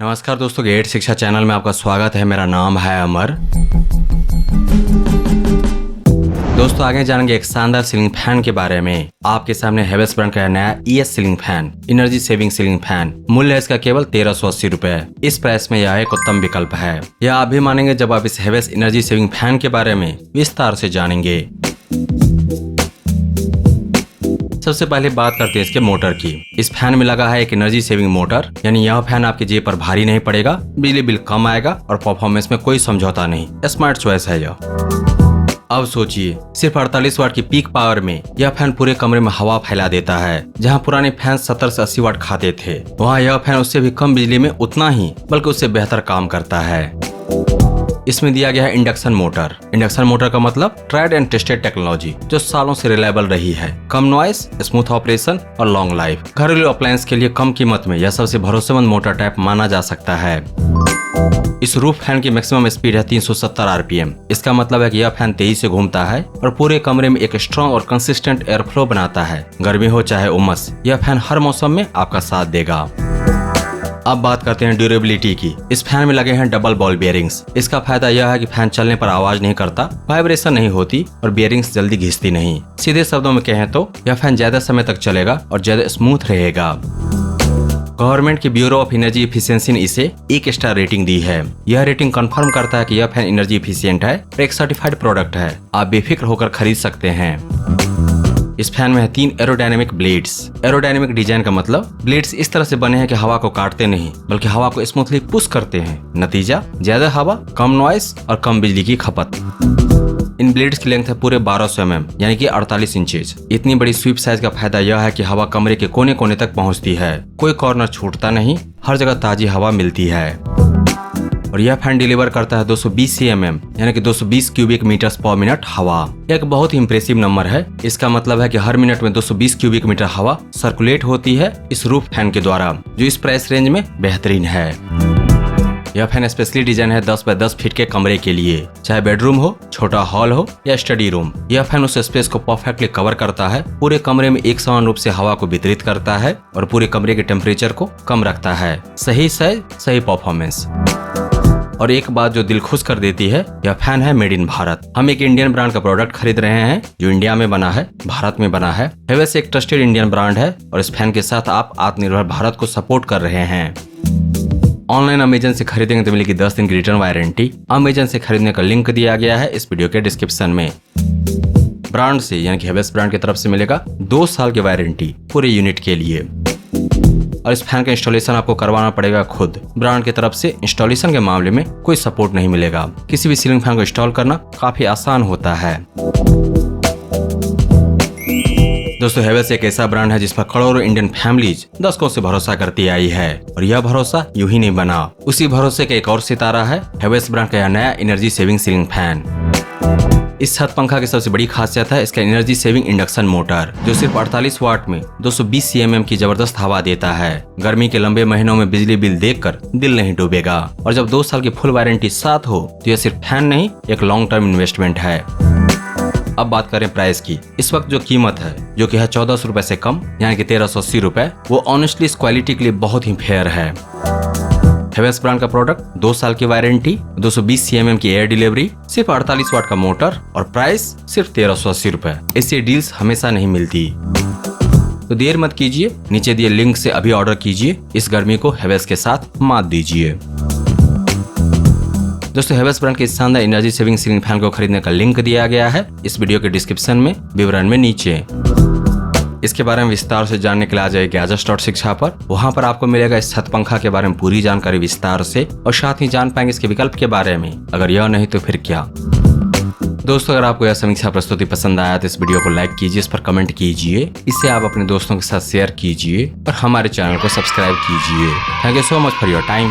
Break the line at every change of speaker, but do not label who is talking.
नमस्कार दोस्तों, गेट शिक्षा चैनल में आपका स्वागत है। मेरा नाम है अमर। दोस्तों आगे जानेंगे एक शानदार सीलिंग फैन के बारे में। आपके सामने हेवेल्स ब्रांड का नया ES ceiling fan, energy saving ceiling fan. मूल्य है इसका केवल 1380 रुपए। इस प्राइस में यह एक उत्तम विकल्प है। यह आप भी मानेंगे जब आप इस हेवेल्स एनर्जी सेविंग फैन के बारे में विस्तार से जानेंगे। सबसे पहले बात करते हैं इसके मोटर की। इस फैन में लगा है एक एनर्जी सेविंग मोटर, यानी यह फैन आपकी जेब पर भारी नहीं पड़ेगा, बिजली बिल कम आएगा और परफॉर्मेंस में कोई समझौता नहीं। स्मार्ट चॉइस है यह। अब सोचिए, सिर्फ 48 वाट की पीक पावर में यह फैन पूरे कमरे में हवा फैला देता है। जहां पुराने फैन 70 से 80 वाट खाते थे, वहां यह फैन उससे भी कम बिजली में उतना ही बल्कि उससे बेहतर काम करता है। इसमें दिया गया है इंडक्शन मोटर। इंडक्शन मोटर का मतलब ट्राइड एंड टेस्टेड टेक्नोलॉजी, जो सालों से रिलायबल रही है। कम नॉइस, स्मूथ ऑपरेशन और लॉन्ग लाइफ। घरेलू अप्लायंस के लिए कम कीमत में यह सबसे भरोसेमंद मोटर टाइप माना जा सकता है। इस रूफ फैन की मैक्सिमम स्पीड है 370 RPM। इसका मतलब है कि यह फैन तेजी से घूमता है और पूरे कमरे में एक स्ट्रॉन्ग और कंसिस्टेंट एयर फ्लो बनाता है। गर्मी हो चाहे उमस, यह फैन हर मौसम में आपका साथ देगा। अब बात करते हैं ड्यूरेबिलिटी की। इस फैन में लगे हैं डबल बॉल बियरिंग्स। इसका फायदा यह है कि फैन चलने पर आवाज नहीं करता, वाइब्रेशन नहीं होती और बियरिंग्स जल्दी घिसती नहीं। सीधे शब्दों में कहें तो यह फैन ज्यादा समय तक चलेगा और ज्यादा स्मूथ रहेगा। गवर्नमेंट की ब्यूरो ऑफ एनर्जी इफिशियंसी ने इसे 1 स्टार रेटिंग दी है। यह रेटिंग कंफर्म करता है कि यह फैन एनर्जी इफिशियंट है और एक सर्टिफाइड प्रोडक्ट है। आप बेफिक्र होकर खरीद सकते हैं। इस फैन में है 3 एरोडायनेमिक ब्लेड्स। एरोडायनेमिक डिजाइन का मतलब ब्लेड्स इस तरह से बने हैं कि हवा को काटते नहीं बल्कि हवा को स्मूथली पुश करते हैं। नतीजा, ज्यादा हवा, कम नॉइस और कम बिजली की खपत। इन ब्लेड्स की लेंथ है पूरे 1200 mm यानी कि 48 इंचेज। इतनी बड़ी स्वीप साइज का फायदा यह है कि हवा कमरे के कोने कोने तक पहुंचती है। कोई कॉर्नर छूटता नहीं, हर जगह ताजी हवा मिलती है। और यह फैन डिलीवर करता है 220 cm यानी कि 220 क्यूबिक मीटर्स पर मिनट हवा। यह एक बहुत ही इंप्रेसिव नंबर है। इसका मतलब है कि हर मिनट में 220 क्यूबिक मीटर हवा सर्कुलेट होती है इस रूफ फैन के द्वारा, जो इस प्राइस रेंज में बेहतरीन है। यह फैन स्पेशली डिजाइन है 10 बाय 10 फीट के कमरे के लिए, चाहे बेडरूम हो, छोटा हॉल हो या स्टडी रूम। यह फैन उस स्पेस को परफेक्टली कवर करता है, पूरे कमरे में एक समान रूप से हवा को वितरित करता है और पूरे कमरे के टेम्परेचर को कम रखता है। सही साइज, सही परफॉर्मेंस। और एक बात जो दिल खुश कर देती है, यह फैन है मेड इन भारत। हम एक इंडियन ब्रांड का प्रोडक्ट खरीद रहे हैं जो इंडिया में बना है, भारत में बना है। हेवेल्स एक ट्रस्टेड इंडियन ब्रांड है और इस फैन के साथ आप आत्मनिर्भर भारत को सपोर्ट कर रहे हैं। ऑनलाइन अमेजन से खरीदेंगे तो मिलेगी 10 दिन की रिटर्न वारंटी। अमेजन से खरीदने का लिंक दिया गया है इस वीडियो के डिस्क्रिप्शन में। ब्रांड से यानी कि हेवेल्स ब्रांड की तरफ से मिलेगा 2 साल की वारंटी पूरे यूनिट के लिए। और इस फैन का इंस्टॉलेशन आपको करवाना पड़ेगा खुद। ब्रांड की तरफ से इंस्टॉलेशन के मामले में कोई सपोर्ट नहीं मिलेगा। किसी भी सीलिंग फैन को इंस्टॉल करना काफी आसान होता है। दोस्तों हेवेल्स एक ऐसा ब्रांड है जिस पर करोड़ों इंडियन फैमिलीज दशकों से भरोसा करती आई है और यह भरोसा यूं ही नहीं बना। उसी भरोसे का एक और सितारा है हेवेल्स ब्रांड का यह नया एनर्जी सेविंग सीलिंग फैन। इस छत पंखा की सबसे बड़ी खासियत है इसका एनर्जी सेविंग इंडक्शन मोटर, जो सिर्फ 48 वाट में 220 cm की जबरदस्त हवा देता है। गर्मी के लंबे महीनों में बिजली बिल देखकर दिल नहीं डूबेगा। और जब 2 साल की फुल वारंटी साथ हो तो यह सिर्फ फैन नहीं, एक लॉन्ग टर्म इन्वेस्टमेंट है। अब बात करें प्राइस की। इस वक्त जो कीमत है, जो कि है 1400 रुपए से कम यानी कि 1380 रुपए, वो ऑनेस्टली इस क्वालिटी के लिए बहुत ही फेयर है। हेवेल्स ब्रांड का प्रोडक्ट, 2 साल की वारंटी, 220 cm की एयर डिलीवरी, सिर्फ 48 वाट का मोटर और प्राइस सिर्फ 1380 रुपए। ऐसी डील्स हमेशा नहीं मिलती। तो देर मत कीजिए, नीचे दिए लिंक से अभी ऑर्डर कीजिए। इस गर्मी को हेवेल्स के साथ मात दीजिए। दोस्तों हेवेल्स ब्रांड के इस शानदार एनर्जी सेविंग सीलिंग फैन को खरीदने का लिंक दिया गया है इस वीडियो के डिस्क्रिप्शन में, विवरण में नीचे। इसके बारे में विस्तार से जानने के लिए आ जाइए गैजेट्स.शिक्षा पर। वहां पर आपको मिलेगा इस छत पंखा के बारे में पूरी जानकारी विस्तार से, और साथ ही जान पाएंगे इसके विकल्प के बारे में। अगर यह नहीं तो फिर क्या। दोस्तों अगर आपको यह समीक्षा प्रस्तुति पसंद आया तो इस वीडियो को लाइक कीजिए, इस पर कमेंट कीजिए, इसे आप अपने दोस्तों के साथ शेयर कीजिए और हमारे चैनल को सब्सक्राइब कीजिए। Thank you so much for your time.